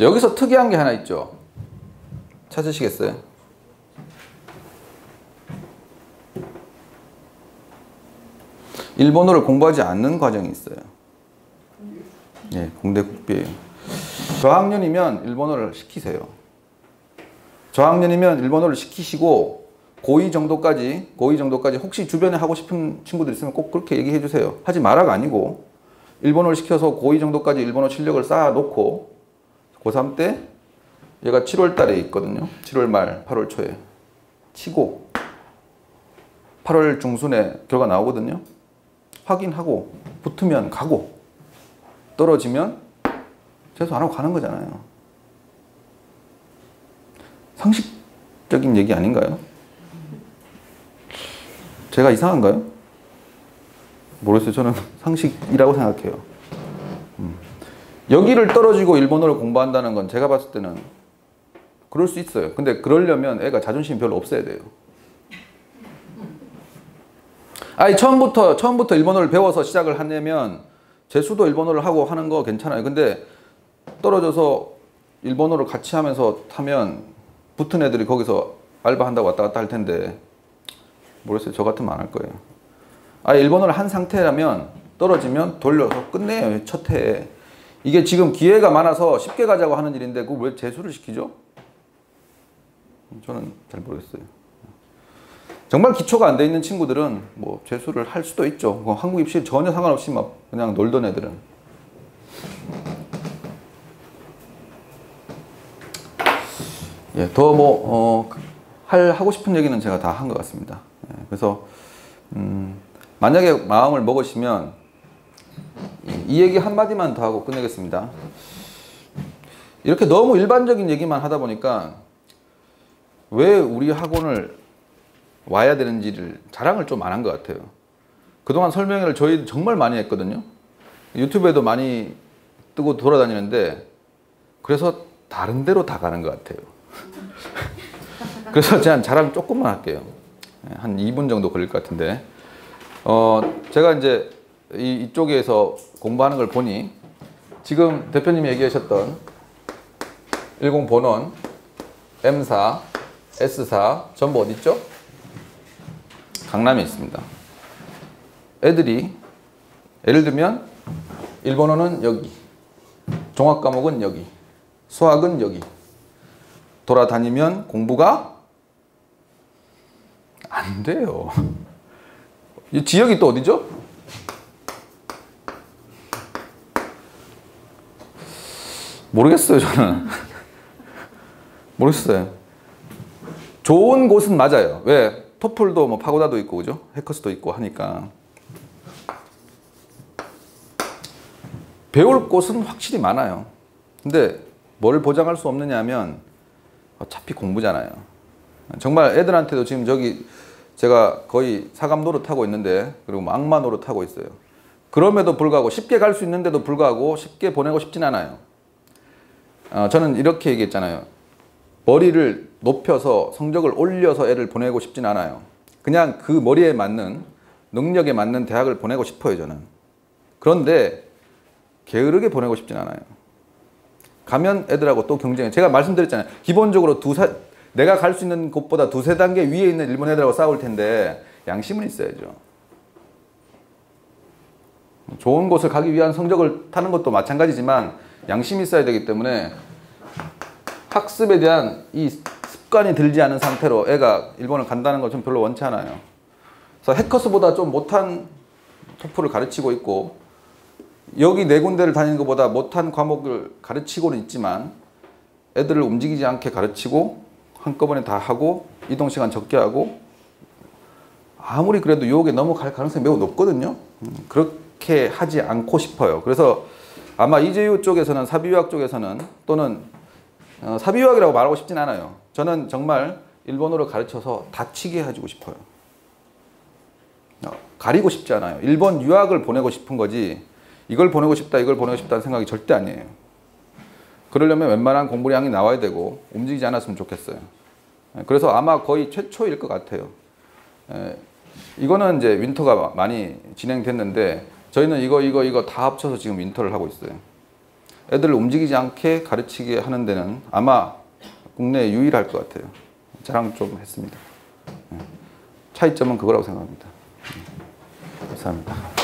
여기서 특이한 게 하나 있죠. 찾으시겠어요? 일본어를 공부하지 않는 과정이 있어요. 예, 공대 국비예요. 저학년이면 일본어를 시키세요. 저학년이면 일본어를 시키시고 고2 정도까지 혹시 주변에 하고 싶은 친구들 있으면 꼭 그렇게 얘기해 주세요. 하지 마라가 아니고 일본어를 시켜서 고2 정도까지 일본어 실력을 쌓아 놓고 고3 때 얘가 7월 달에 있거든요. 7월 말 8월 초에 치고 8월 중순에 결과 나오거든요. 확인하고 붙으면 가고 떨어지면 재수 안 하고 가는 거잖아요. 상식적인 얘기 아닌가요? 제가 이상한가요? 모르겠어요. 저는 상식이라고 생각해요. 여기를 떨어지고 일본어를 공부한다는 건 제가 봤을 때는 그럴 수 있어요. 근데 그러려면 애가 자존심이 별로 없어야 돼요. 아니 처음부터 일본어를 배워서 시작을 하려면 재수도 일본어를 하고 하는 거 괜찮아요. 근데 떨어져서 일본어를 같이 하면서 타면 붙은 애들이 거기서 알바한다고 왔다 갔다 할 텐데 모르겠어요. 저 같으면 안 할 거예요. 아예 일본어를 한 상태라면 떨어지면 돌려서 끝내요. 첫 해에. 이게 지금 기회가 많아서 쉽게 가자고 하는 일인데 그걸 왜 재수를 시키죠? 저는 잘 모르겠어요. 정말 기초가 안 돼 있는 친구들은 뭐 재수를 할 수도 있죠. 한국 입시 전혀 상관없이 막 그냥 놀던 애들은. 예, 더 뭐 하고 싶은 얘기는 제가 다 한 것 같습니다. 예, 그래서 만약에 마음을 먹으시면 이 얘기 한마디만 더 하고 끝내겠습니다. 이렇게 너무 일반적인 얘기만 하다 보니까 왜 우리 학원을 와야 되는지를 자랑을 좀 안 한 것 같아요. 그동안 설명회를 저희 정말 많이 했거든요. 유튜브에도 많이 뜨고 돌아다니는데 그래서 다른 데로 다 가는 것 같아요. 그래서 제가 자랑 조금만 할게요. 한 2분 정도 걸릴 것 같은데 제가 이제 이쪽에서 공부하는 걸 보니 지금 대표님이 얘기하셨던 10 본원, M사, S사 전부 어디 있죠? 강남에 있습니다. 애들이 예를 들면 일본어는 여기, 종합과목은 여기, 수학은 여기 돌아다니면 공부가 안 돼요. 이 지역이 또 어디죠? 모르겠어요. 저는 모르겠어요. 좋은 곳은 맞아요. 왜? 토플도 뭐 파고다도 있고 그죠? 해커스도 있고 하니까 배울 곳은 확실히 많아요. 근데 뭘 보장할 수 없느냐 하면 어차피 공부잖아요. 정말 애들한테도 지금 저기 제가 거의 사감 노릇하고 있는데 그리고 뭐 악마 노릇하고 있어요. 그럼에도 불구하고 쉽게 갈 수 있는데도 불구하고 쉽게 보내고 싶진 않아요. 저는 이렇게 얘기했잖아요. 머리를 높여서 성적을 올려서 애를 보내고 싶진 않아요. 그냥 그 머리에 맞는 능력에 맞는 대학을 보내고 싶어요. 저는. 그런데 게으르게 보내고 싶진 않아요. 가면 애들하고 또 경쟁해. 제가 말씀드렸잖아요. 기본적으로 내가 갈 수 있는 곳보다 두세 단계 위에 있는 일본 애들하고 싸울 텐데 양심은 있어야죠. 좋은 곳을 가기 위한 성적을 타는 것도 마찬가지지만 양심이 있어야 되기 때문에 학습에 대한 이 습관이 들지 않은 상태로 애가 일본을 간다는 걸 좀 별로 원치 않아요. 그래서 해커스보다 좀 못한 토플을 가르치고 있고 여기 네 군데를 다니는 것보다 못한 과목을 가르치고는 있지만 애들을 움직이지 않게 가르치고 한꺼번에 다 하고 이동 시간 적게 하고 아무리 그래도 유혹에 넘어갈 가능성이 매우 높거든요. 그렇게 하지 않고 싶어요. 그래서 아마 이재유 쪽에서는 사비유학 쪽에서는 또는 사비유학이라고 말하고 싶진 않아요. 저는 정말 일본어를 가르쳐서 다치게 해주고 싶어요. 가리고 싶지 않아요. 일본 유학을 보내고 싶은 거지 이걸 보내고 싶다 이걸 보내고 싶다는 생각이 절대 아니에요. 그러려면 웬만한 공부량이 나와야 되고 움직이지 않았으면 좋겠어요. 그래서 아마 거의 최초일 것 같아요. 이거는 이제 윈터가 많이 진행됐는데 저희는 이거 다 합쳐서 지금 윈터를 하고 있어요. 애들을 움직이지 않게 가르치게 하는 데는 아마 국내에 유일할 것 같아요. 자랑 좀 했습니다. 차이점은 그거라고 생각합니다. 감사합니다.